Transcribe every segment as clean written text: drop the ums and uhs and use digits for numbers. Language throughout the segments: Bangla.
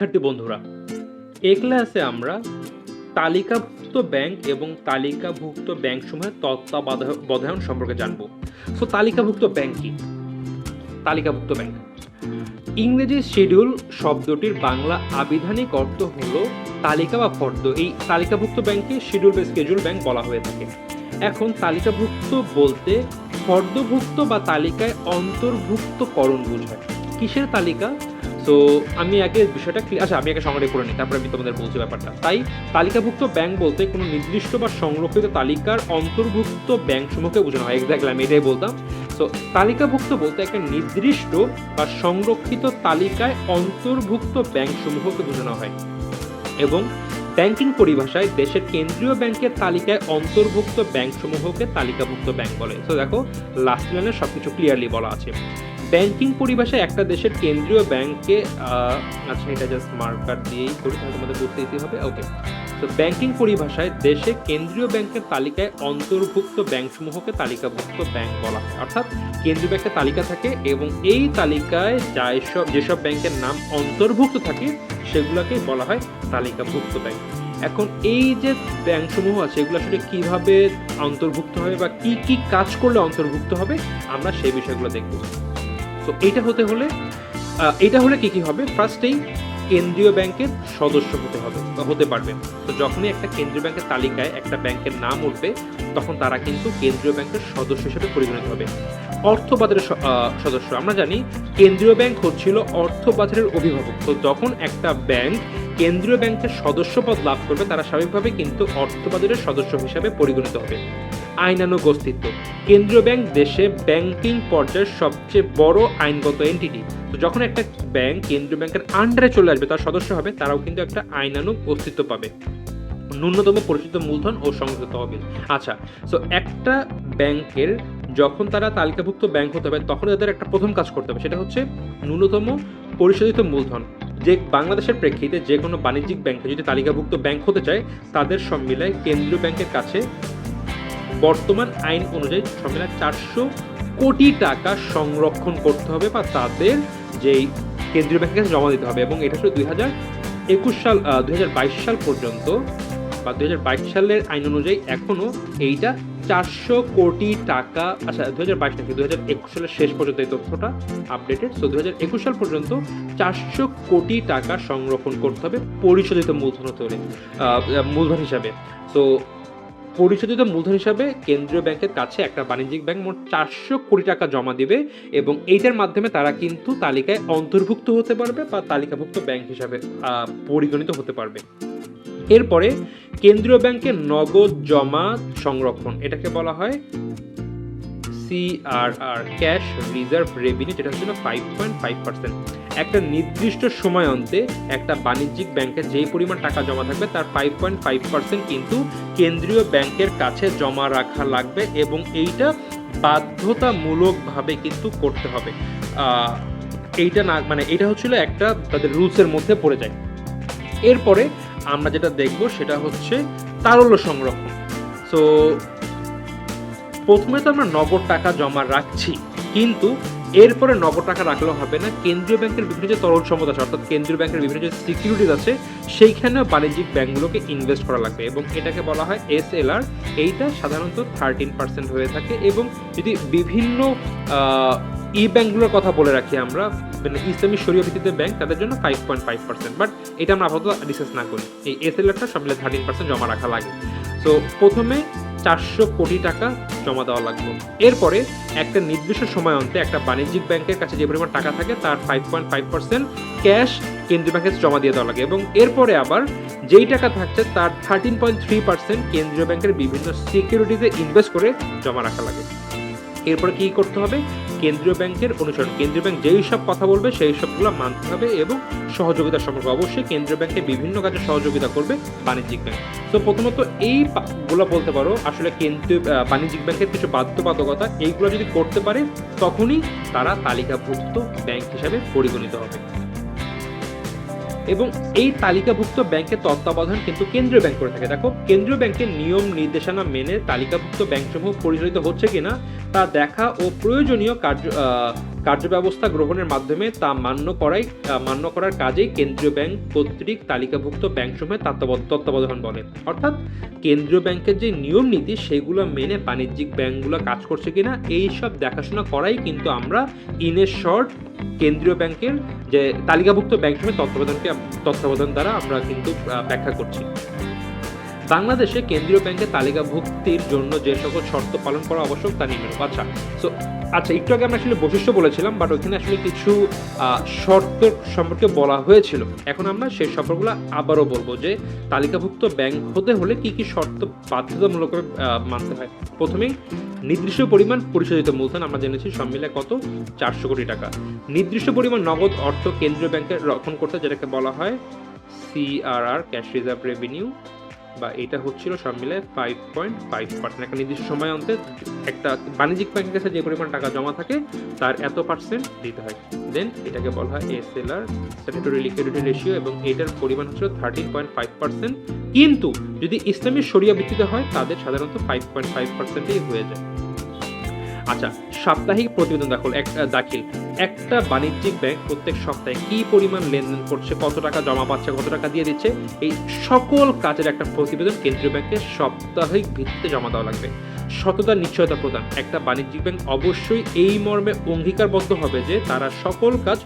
শিক্ষার্থী বন্ধুরা, এই ক্লাসে আমরা তালিকাভুক্ত ব্যাংক এবং তালিকাভুক্ত ব্যাংকসমূহের তত্ত্বাবধান সম্পর্কে জানব। সো তালিকাভুক্ত ব্যাংক কি? তালিকাভুক্ত ব্যাংক ইংরেজি শিডিউল শব্দটির বাংলা আবিধানিক অর্থ হলো তালিকা বা ফর্দ। এই তালিকাভুক্ত ব্যাংকে শিডিউল বা স্কেজুল ব্যাংক বলা হয়ে থাকে। এখন তালিকাভুক্ত বলতে ফর্দভুক্ত বা তালিকায় অন্তর্ভুক্তকরণ বোঝায়। কিসের তালিকা? সো আমি আগে বিষয়টা আমি আগে সংগ্রহ করে নিই, তারপরে আমি তোমাদের বলছি ব্যাপারটা। তাই তালিকাভুক্ত ব্যাংক বলতে কোনো নির্দিষ্ট বা সংরক্ষিত তালিকার অন্তর্ভুক্ত ব্যাংকসমূহকে বোঝানো হয়। এক্স্যাক্টলি আমি এটাই বলতাম। সো তালিকাভুক্ত বলতে একটা নির্দিষ্ট বা সংরক্ষিত তালিকায় অন্তর্ভুক্ত ব্যাংকসমূহকে বোঝানো হয়। এবং ব্যাংকিং পরিভাষায় দেশের কেন্দ্রীয় ব্যাংকের তালিকায় অন্তর্ভুক্ত ব্যাংকসমূহকে তালিকাভুক্ত ব্যাংক বলে। তো দেখো, লাস্ট লাইনে সবকিছু ক্লিয়ারলি বলা আছে। ব্যাংকিং পরিভাষায় একটা দেশের কেন্দ্রীয় ব্যাংকে এটা জাস্ট মার্কার দিয়েই করি, তাহলে তোমাদের বুঝতেই হবে। ওকে, তো ব্যাংকিং পরিভাষায় দেশে কেন্দ্রীয় ব্যাংকের তালিকায় অন্তর্ভুক্ত ব্যাংকসমূহকে তালিকাভুক্ত ব্যাংক বলা হয়। অর্থাৎ কেন্দ্রীয় ব্যাংকের তালিকা থাকে এবং এই তালিকায় যেসব ব্যাংকের নাম অন্তর্ভুক্ত থাকে সেগুলোকে বলা হয় তালিকাভুক্ত ব্যাংক। এখন এই যে ব্যাংকসমূহ আছে এগুলো আসলে কিভাবে অন্তর্ভুক্ত হবে বা কি কি কাজ করলে অন্তর্ভুক্ত হবে, আমরা সেই বিষয়গুলো দেখব। তো এটা হলে কি কি হবে? ফার্স্টেই কেন্দ্রীয় ব্যাংকের সদস্য হতে পারবে। তো যখনই একটা কেন্দ্রীয় ব্যাংকের তালিকায় একটা ব্যাংকের নাম উঠবে তখন তারা কিন্তু কেন্দ্রীয় ব্যাংকের সদস্য হিসেবে পরিগণিত হবে। অর্থ বাজারের সদস্য, আমরা জানি কেন্দ্রীয় ব্যাংক হচ্ছিল অর্থ বাজারের অভিভাবক। তো যখন একটা ব্যাংক কেন্দ্রীয় ব্যাংকের সদস্যপদ লাভ করবে তারা স্বাভাবিকভাবে কিন্তু অর্থ বাজারের সদস্য হিসাবে পরিগণিত হবে। আইনানুগ অস্তিত্ব, কেন্দ্রীয় ব্যাংক দেশে ব্যাংকিং পর্যায়ের সবচেয়ে বড় আইনগত এন্টিটি। তো যখন একটা ব্যাংক কেন্দ্রীয় ব্যাংকের আন্ডারে চলে আসবে, তার সদস্য হবে, তারাও কিন্তু একটা আইনানুগ অস্তিত্ব পাবে। ন্যূনতম পরিচিত মূলধন ও সংযুক্ত তহবিল। আচ্ছা, সো একটা ব্যাংকের যখন তারা তালিকাভুক্ত ব্যাংক হতে হবে তখন তাদের একটা প্রথম কাজ করতে হবে, সেটা হচ্ছে ন্যূনতম পরিশোধিত মূলধন। যে বাংলাদেশের প্রেক্ষিতে যে কোনো বাণিজ্যিক ব্যাংকে যদি তালিকাভুক্ত ব্যাংক হতে চায় তাদের সম্মিলায় কেন্দ্রীয় ব্যাংকের কাছে বর্তমান আইন অনুযায়ী সম্মিলায় 400 কোটি টাকা সংরক্ষণ করতে হবে বা তাদের যেই কেন্দ্রীয় ব্যাংকের কাছে জমা দিতে হবে। এবং এটা ছিল 2022 সাল পর্যন্ত বা 2022 সালের আইন অনুযায়ী এখনো এইটা 400 কোটি টাকা। আচ্ছা, 2022 নাকি 2021 সালের শেষ পর্যন্ত এই তথ্যটা আপডেটেড। সো 2021 সাল পর্যন্ত 400 কোটি টাকা সংরক্ষণ করতে হবে পরিশোধিত মূলধন হিসাবে। তো পরিশোধিত মূলধন হিসাবে কেন্দ্রীয় ব্যাংকের কাছে একটা বাণিজ্যিক ব্যাংক মোট 400 কোটি টাকা জমা দিবে এবং এইটার মাধ্যমে তারা কিন্তু তালিকায় অন্তর্ভুক্ত হতে পারবে বা তালিকাভুক্ত ব্যাংক হিসাবে পরিগণিত হতে পারবে। এরপরে কেন্দ্রীয় ব্যাংকের নগদ জমা সংরক্ষণ, এটাকে বলা হয় CRR, ক্যাশ রিজার্ভ রেভিনিউ, যেটা হচ্ছিল 5.5%। একটা নির্দিষ্ট সময় অন্তে একটা বাণিজ্যিক ব্যাংকে যেই পরিমাণ টাকা জমা থাকবে তার 5.5% কিন্তু কেন্দ্রীয় ব্যাংকের কাছে জমা রাখা লাগবে এবং এইটা বাধ্যতামূলকভাবে কিন্তু করতে হবে। এটা হচ্ছিল একটা তাদের রুলসের মধ্যে পড়ে যায়। এরপরে আমরা যেটা দেখব সেটা হচ্ছে তারল্য সংরক্ষণ। সো প্রথমে তো আমরা নগদ টাকা জমা রাখছি, কিন্তু এরপরে নগদ টাকা রাখলেও হবে না। কেন্দ্রীয় ব্যাংকের বিভিন্ন যে তরল সম্পদ আছে, অর্থাৎ কেন্দ্রীয় ব্যাংকের বিভিন্ন যে সিকিউরিটিজ আছে সেইখানেও বাণিজ্যিক ব্যাংকগুলোকে ইনভেস্ট করা লাগবে এবং এটাকে বলা হয় SLR। এইটা সাধারণত 13% হয়ে থাকে। এবং যদি বিভিন্ন ব্যাংকগুলোর কথা বলে রাখি আমরা, মানে ইসলামী শরীয়ত ভিত্তিক ব্যাংক, তাদের জন্য 5.5%। বাট এটা আমরা আপাতত ডিসকাস না করি। এই SLRটা সব মিলে 13% জমা রাখা লাগে। সো প্রথমে 400 কোটি টাকা জমা দেওয়া লাগবে। এরপরে একটা নির্দিষ্ট সময় অন্তে একটা বাণিজ্যিক ব্যাংকের কাছে যে পরিমাণ টাকা থাকে তার 5.5% ক্যাশ কেন্দ্রীয় ব্যাংকে জমা দিয়ে দেওয়া লাগে এবং এরপরে আবার যেই টাকা থাকছে তার 13.3% কেন্দ্রীয় ব্যাংকের বিভিন্ন সিকিউরিটিতে ইনভেস্ট করে জমা রাখা লাগে। এরপরে কি করতে হবে? কেন্দ্রীয় ব্যাংকের অনুসরণ, কেন্দ্রীয় ব্যাংক যেই সব কথা বলবে সেই সবগুলো মানতে হবে এবং সহযোগিতার সম্পর্ক, অবশ্যই কেন্দ্রীয় ব্যাংকে বিভিন্ন কাজে সহযোগিতা করবে বাণিজ্যিক ব্যাংক। তো প্রথমত এইগুলো বলতে পারো আসলে কেন্দ্রীয় বাণিজ্যিক ব্যাংকের কিছু বাধ্যবাধকতা, এইগুলো যদি করতে পারে তখনই তারা তালিকাভুক্ত ব্যাংক হিসাবে পরিগণিত হবে। এবং এই তালিকাভুক্ত ব্যাংকের তত্ত্বাবধান কিন্তু কেন্দ্রীয় ব্যাংক করে থাকে। দেখো, কেন্দ্রীয় ব্যাংকের নিয়ম নির্দেশনা মেনে তালিকাভুক্ত ব্যাংকসমূহ পরিচালিত হচ্ছে কিনা তা দেখা ও প্রয়োজনীয় কার্যব্যবস্থা গ্রহণের মাধ্যমে তা মান্য করার কাজেই কেন্দ্রীয় ব্যাংক কর্তৃক তালিকাভুক্ত ব্যাংকসমূহের তত্ত্বাবধান বলে। অর্থাৎ কেন্দ্রীয় ব্যাংকের যে নিয়ম নীতি সেগুলো মেনে বাণিজ্যিক ব্যাংকগুলো কাজ করছে কিনা এই সব দেখাশোনা করাই কিন্তু আমরা ইন এ শর্ট কেন্দ্রীয় ব্যাংকের যে তালিকাভুক্ত ব্যাংকসমূহের তত্ত্বাবধান দ্বারা আমরা কিন্তু ব্যাখ্যা করছি। বাংলাদেশে কেন্দ্রীয় ব্যাংকের তালিকাভুক্তির জন্য যে সকল শর্ত পালন করা আবশ্যক তা নিম্নরূপ। আচ্ছা একটু আগে আমরা আসলে বৈশিষ্ট্য বলেছিলাম, বাট ওইখানে আসলে কিছু শর্ত সম্পর্কে বলা হয়েছিল। এখন আমরা সেই শর্তগুলো আবারও বলবো যে তালিকাভুক্ত ব্যাংক হতে হলে কি কি শর্ত বাধ্যতামূলক মানতে হয়। প্রথমেই নির্দিষ্ট পরিমাণ পরিশোধিত মূলধন আমরা জেনেছি সব মিলে কত, 400 কোটি টাকা। নির্দিষ্ট পরিমাণ নগদ অর্থ কেন্দ্রীয় ব্যাংকে রক্ষণ করতে, যেটাকে বলা হয় CRR, ক্যাশ রিজার্ভ রেভিনিউ, বা এটা হচ্ছিল সব মিলে 5.5%। একটা নির্দিষ্ট সময় অন্তে একটা বাণিজ্যিক ব্যাংকের কাছে যে পরিমাণ টাকা জমা থাকে তার এত পার্সেন্ট দিতে হয়। দেন এটাকে বলা হয় SLR, স্ট্যাটিউটরি লিকুইডিটি রেশিও, এবং এটার পরিমাণ হচ্ছে 13.5%। কিন্তু যদি ইসলামী শরিয়া ভিত্তিতে হয় তাদের সাধারণত 5.5%ই হয়ে যায়। আচ্ছা, সাপ্তাহিক প্রতিবেদন দাখিল। একটা বাণিজ্যিক ব্যাংক প্রত্যেক সপ্তাহে কি পরিমাণ লেনদেন করছে, কত টাকা জমা পাচ্ছে, কত টাকা দিয়ে দিচ্ছে, এই সকল কাজের একটা প্রতিবেদন কেন্দ্রীয় ব্যাংকে সাপ্তাহিক ভিত্তিতে জমা দেওয়া লাগবে। সততার নিশ্চয়তা প্রদান। একটা বাণিজ্যিক ব্যাংক অবশ্যই এই মর্মে অঙ্গীকারবদ্ধ হবে যে তারা সকল কাজ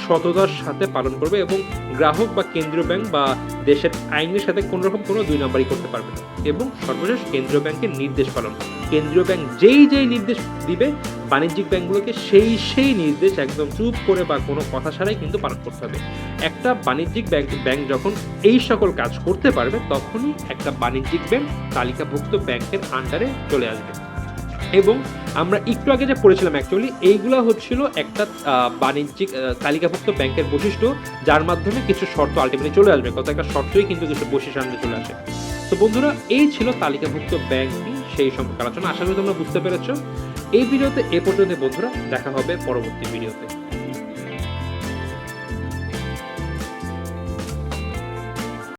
সততার সাথে পালন করবে এবং গ্রাহক বা কেন্দ্রীয় ব্যাংক বা দেশের আইনের সাথে কোনো রকম কোনো দুই নাম্বারই করতে পারবে না। এবং সর্বশেষ কেন্দ্রীয় ব্যাংকের নির্দেশ পালন। কেন্দ্রীয় ব্যাংক যেই নির্দেশ দিবে বাণিজ্যিক ব্যাংকগুলোকে সেই নির্দেশ একদম চুপ করে বা কোনো কথা ছাড়াই কিন্তু পালন করতে হবে। একটা বাণিজ্যিক ব্যাংক যখন এই সকল কাজ করতে পারবে তখনই একটা বাণিজ্যিক ব্যাংক তালিকাভুক্ত ব্যাংকের আন্ডারে চলে আসবে। এবং আমরা একটু আগে যে পড়েছিলাম অ্যাকচুয়ালি এইগুলা হচ্ছিল একটা বাণিজ্যিক তালিকাভুক্ত ব্যাংকের বৈশিষ্ট্য, যার মাধ্যমে কিছু শর্ত আলটিমেটলি চলে আসবে। কত একটা শর্তই কিন্তু কিছু বৈশিষ্ট্য সামনে চলে আসে। তো বন্ধুরা, এই ছিল তালিকাভুক্ত ব্যাংক সেই সম্পর্কে আলোচনা। আশা করি তোমরা বুঝতে পেরেছো। এই ভিডিওতে এ পর্যন্ত বন্ধুরা, দেখা হবে পরবর্তী ভিডিওতে।